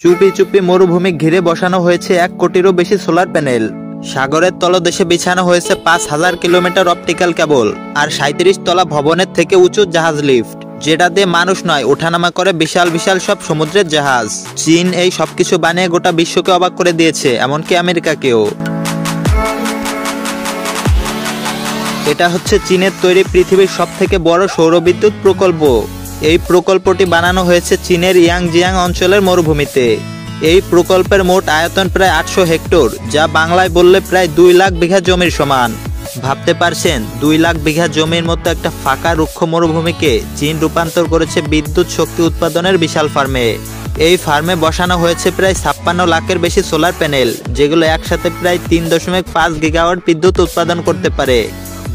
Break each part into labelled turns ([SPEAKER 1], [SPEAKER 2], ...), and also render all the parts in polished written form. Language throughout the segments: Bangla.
[SPEAKER 1] চুপি চুপি মরুভূমি ঘিরে বসানো হয়েছে 1 কোটিরও বেশি সোলার প্যানেল। সাগরের তলদেশে বিছানো হয়েছে 5000 কিলোমিটার অপটিক্যাল কেবল, আর 37 তলা ভবনের থেকে উঁচু জাহাজ লিফট, যেটা দিয়ে মানুষ নয় ওঠানামা করে বিশাল বিশাল সব সমুদ্রের জাহাজ। চীন এই সবকিছু বানিয়ে গোটা বিশ্বকে অবাক করে দিয়েছে, এমনকি আমেরিকাকেও। এটা হচ্ছে চীনের তৈরি পৃথিবীর সবথেকে বড় সৌরবিদ্যুৎ প্রকল্প। এই প্রকল্পটি বানানো হয়েছে চীনের ইয়াংজিয়াং অঞ্চলের মরুভূমিতে। এই প্রকল্পের মোট আয়তন প্রায় 800 হেক্টর, যা বাংলায় বললে প্রায় 2 লাখ বিঘা জমির সমান। ভাবতে পারছেন, 2 লাখ বিঘা জমির মতো একটা ফাঁকা রুক্ষ মরুভূমিকে চীন রূপান্তর করেছে বিদ্যুৎ শক্তি উৎপাদনের বিশাল ফার্মে। এই ফার্মে বসানো হয়েছে প্রায় 56 লাখের বেশি সোলার প্যানেল, যেগুলো একসাথে প্রায় 3.5 গিগাওয়াট বিদ্যুৎ উৎপাদন করতে পারে,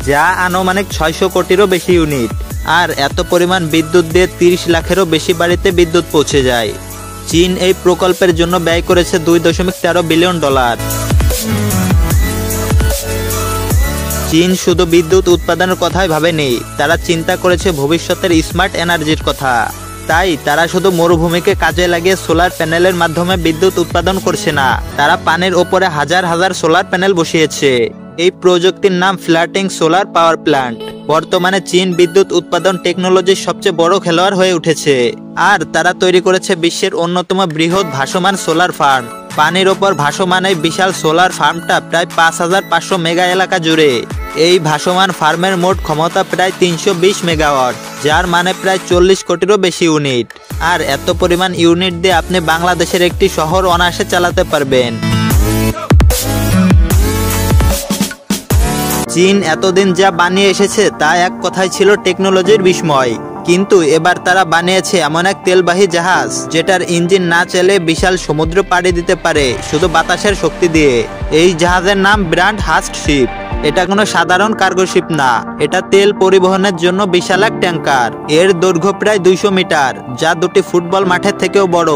[SPEAKER 1] যা আনুমানিক 600 কোটিরও বেশি ইউনিট। আর এত পরিমাণ বিদ্যুৎ দিয়ে 30 লাখেরও বেশি বাড়িতে বিদ্যুৎ পৌঁছে যায়। চীন এই প্রকল্পের জন্য ব্যয় করেছে $2.13 বিলিয়ন। চীন শুধু বিদ্যুৎ উৎপাদনের কথাই ভাবেনি, তারা চিন্তা করেছে ভবিষ্যতের স্মার্ট এনার্জির কথা। তাই তারা শুধু মরুভূমিকে কাজে লাগিয়ে সোলার প্যানেলের মাধ্যমে বিদ্যুৎ উৎপাদন করছে না, তারা পানির ওপরে হাজার হাজার সোলার প্যানেল বসিয়েছে। এই প্রযুক্তির নাম ফ্লোটিং সোলার পাওয়ার প্ল্যান্ট। বর্তমানে চীন বিদ্যুৎ উৎপাদন টেকনোলজির সবচেয়ে বড় খেলোয়াড় হয়ে উঠেছে, আর তারা তৈরি করেছে বিশ্বের অন্যতম বৃহৎ ভাসমান সোলার ফার্ম। পানির ওপর ভাসমান এই বিশাল সোলার ফার্মটা প্রায় 5500 মেগা এলাকা জুড়ে। এই ভাসমান ফার্মের মোট ক্ষমতা প্রায় 320 মেগাওয়াট, যার মানে প্রায় 40 কোটিরও বেশি ইউনিট। আর এত পরিমাণ ইউনিট দিয়ে আপনি বাংলাদেশের একটি শহর অনায়াসে চালাতে পারবেন। চীন এতদিন যা বানিয়ে এসেছে তা এক কথায় ছিল টেকনোলজির বিস্ময়, কিন্তু এবার তারা বানিয়েছে এমন এক তেলবাহী জাহাজ যেটার ইঞ্জিন না চলে বিশাল সমুদ্র পাড়ি দিতে পারে শুধু বাতাসের শক্তি দিয়ে। এই জাহাজের নাম ব্র্যান্ড হাস্ট শিপ। এটা কোনো সাধারণ কার্গো শিপ না, এটা তেল পরিবহনের জন্য বিশাল এক ট্যাঙ্কার। এর দৈর্ঘ্য প্রায় 200 মিটার, যা 2টি ফুটবল মাঠের থেকেও বড়।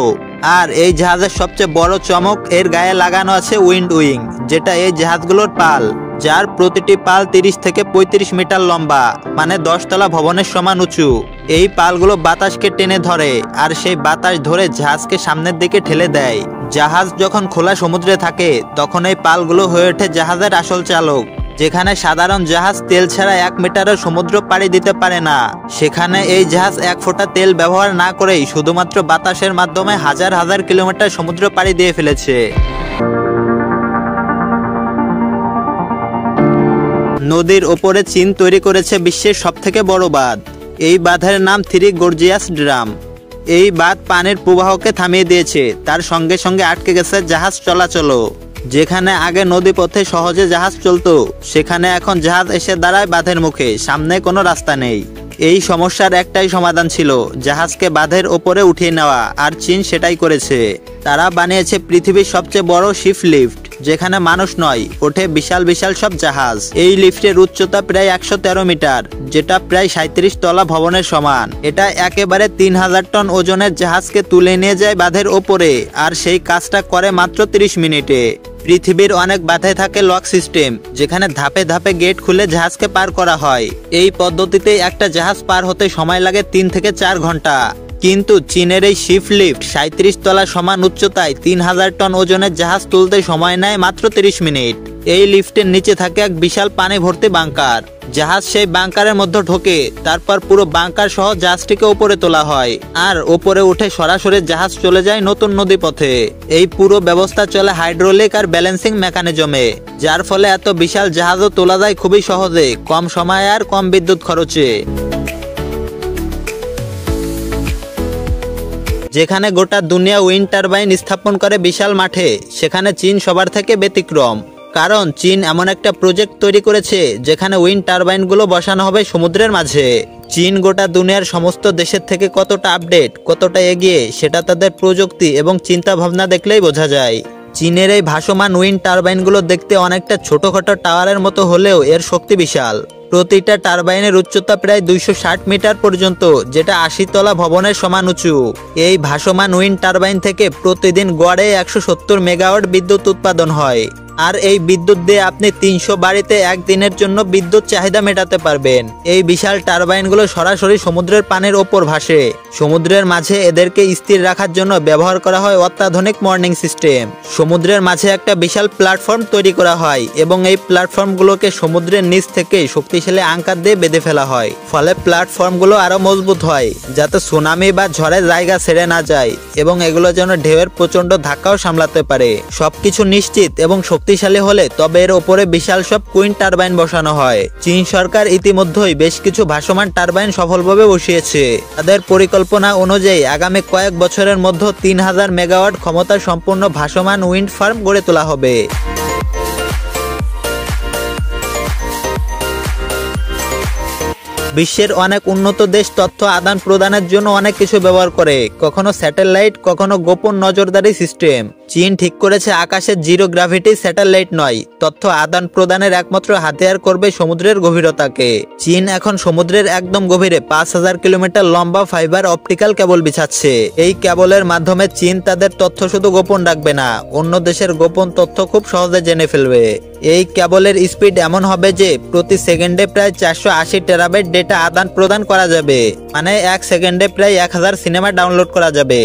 [SPEAKER 1] আর এই জাহাজের সবচেয়ে বড় চমক, এর গায়ে লাগানো আছে উইন্ড উইং, যেটা এই জাহাজগুলোর পাল, যার প্রতিটি পাল 30 থেকে 35 মিটার লম্বা, মানে 10 তলা ভবনের সমান উঁচু। এই পালগুলো বাতাসকে টেনে ধরে, আর সেই বাতাস ধরে জাহাজকে সামনের দিকে ঠেলে দেয়। জাহাজ যখন খোলা সমুদ্রে থাকে তখন এই পালগুলো হয়ে ওঠে জাহাজের আসল চালক। যেখানে সাধারণ জাহাজ তেল ছাড়া 1 মিটারও সমুদ্র পাড়ি দিতে পারে না, সেখানে এই জাহাজ 1 ফোঁটা তেল ব্যবহার না করেই শুধুমাত্র বাতাসের মাধ্যমে হাজার হাজার কিলোমিটার সমুদ্র পাড়ি দিয়ে ফেলেছে। নদীর ওপরে চীন তৈরি করেছে বিশ্বের সবথেকে বড় বাঁধ। এই বাঁধের নাম 3 গর্জিয়াস ড্রাম। এই বাঁধ পানির প্রবাহকে থামিয়ে দিয়েছে, তার সঙ্গে সঙ্গে আটকে গেছে জাহাজ চলাচলও। যেখানে আগে নদী পথে সহজে জাহাজ চলতো, সেখানে এখন জাহাজ এসে দাঁড়ায় বাঁধের মুখে, সামনে কোনো রাস্তা নেই। এই সমস্যার একটাই সমাধান ছিল, জাহাজকে বাঁধের ওপরে উঠিয়ে নেওয়া, আর চীন সেটাই করেছে। তারা বানিয়েছে পৃথিবীর সবচেয়ে বড় শিপ লিফট, যেখানে মানুষ নয়, ওঠে বিশাল বিশাল সব জাহাজ। এই লিফটের উচ্চতা প্রায় 113 মিটার, যেটা প্রায় 37 তলা ভবনের সমান। এটা একেবারে 3000 টন ওজনের জাহাজকে তুলে নিয়ে যায় বাঁধের ওপরে, আর সেই কাজটা করে মাত্র 30 মিনিটে। পৃথিবীর অনেক বাঁধে থাকে লক সিস্টেম, যেখানে ধাপে ধাপে গেট খুলে জাহাজকে পার করা হয়। এই পদ্ধতিতে একটা জাহাজ পার হতে সময় লাগে 3 থেকে 4 ঘন্টা। কিন্তু চীনের এই শিপ লিফট 37 তলা সমান উচ্চতায় 3000 টন ওজনের জাহাজ তুলতে সময় নেয় মাত্র 30 মিনিট। এই লিফটের নিচে থাকে এক বিশাল পানি ভর্তি বাংকার। জাহাজ সেই বাংকারের মধ্যে ঢোকে, তারপর পুরো বাংকার সহ জাহাজটিকে উপরে তোলা হয়, আর উপরে উঠে সরাসরি জাহাজ চলে যায় নতুন নদী পথে। এই পুরো ব্যবস্থা চলে হাইড্রোলিক আর ব্যালেন্সিং মেকানিজমে, যার ফলে এত বিশাল জাহাজও তোলা যায় খুবই সহজে, কম সময়ে আর কম বিদ্যুৎ খরচে। যেখানে গোটা দুনিয়া উইন্ড টারবাইন স্থাপন করে বিশাল মাঠে, সেখানে চীন সবার থেকে ব্যতিক্রম। কারণ চীন এমন একটা প্রজেক্ট তৈরি করেছে যেখানে উইন্ড টারবাইনগুলো বসানো হবে সমুদ্রের মাঝে। চীন গোটা দুনিয়ার সমস্ত দেশের থেকে কতটা আপডেট, কতটা এগিয়ে, সেটা তাদের প্রযুক্তি এবং চিন্তা ভাবনা দেখলেই বোঝা যায়। চীনের এই ভাসমান উইন্ড টারবাইনগুলো দেখতে অনেকটা ছোটখাটো টাওয়ারের মতো হলেও এর শক্তি বিশাল। প্রতিটা টারবাইনের উচ্চতা প্রায় 260 মিটার পর্যন্ত, যেটা 80 তলা ভবনের সমান উঁচু। এই ভাসমান উইন্ড টারবাইন থেকে প্রতিদিন গড়ে 170 মেগাওয়াট বিদ্যুৎ উৎপাদন হয়। আর এই বিদ্যুৎ দিয়ে আপনি 300 বাড়িতে একদিনের জন্য বিদ্যুৎ চাহিদা মেটাতে পারবেন। এই বিশাল টারবাইনগুলো সরাসরি সমুদ্রের পানির ওপর ভাসে। সমুদ্রের মাঝে এদেরকে স্থির রাখার জন্য ব্যবহার করা হয় অত্যাধুনিক মর্নিং সিস্টেম। সমুদ্রের মাঝে একটা বিশাল প্ল্যাটফর্ম তৈরি করা হয় এবং এই প্ল্যাটফর্মগুলোকে সমুদ্রের নিচ থেকে শক্তিশালী আঙ্কার দিয়ে বেঁধে ফেলা হয়। ফলে প্ল্যাটফর্মগুলো আরো মজবুত হয়, যাতে সুনামি বা ঝড়ে জায়গা ছেড়ে না যায় এবং এগুলো যেন ঢেউয়ের প্রচন্ড ধাক্কাও সামলাতে পারে। সবকিছু নিশ্চিত এবং শক্তিশালী হলে তবে এর উপরে বিশাল সব কুইন টারবাইন বসানো হয়। চীন সরকার ইতিমধ্যেই বেশ কিছু ভাসমান টারবাইন সফলভাবে বসিয়েছে। তাদের পরিকল্পনা অনুযায়ী আগামী কয়েক বছরের মধ্যে 3000 মেগাওয়াট ক্ষমতা সম্পন্ন ভাসমান উইন্ড ফার্ম গড়ে তোলা হবে। বিশ্বের অনেক উন্নত দেশ তথ্য আদান প্রদানের জন্য অনেক কিছু ব্যবহার করে, কখনো স্যাটেলাইট, কখনো গোপন নজরদারি সিস্টেম। চীন ঠিক করেছে আকাশের জিরো গ্র্যাভিটি স্যাটেলাইট নয়, তথ্য আদান প্রদানের একমাত্র হাতিয়ার করবে সমুদ্রের গভীরতাকে। চীন এখন সমুদ্রের একদম গভীরে 5000 কিলোমিটার লম্বা ফাইবার অপটিক্যাল কেবল বিছাচ্ছে। এই কেবলের মাধ্যমে চীন তাদের তথ্য শুধু গোপন রাখবে না, অন্য দেশের গোপন তথ্য খুব সহজে জেনে ফেলবে। এই কেবলের স্পিড এমন হবে যে প্রতি সেকেন্ডে প্রায় 480 টেরাবাইট ডেটা আদান প্রদান করা যাবে, মানে এক সেকেন্ডে প্রায় 1000 সিনেমা ডাউনলোড করা যাবে।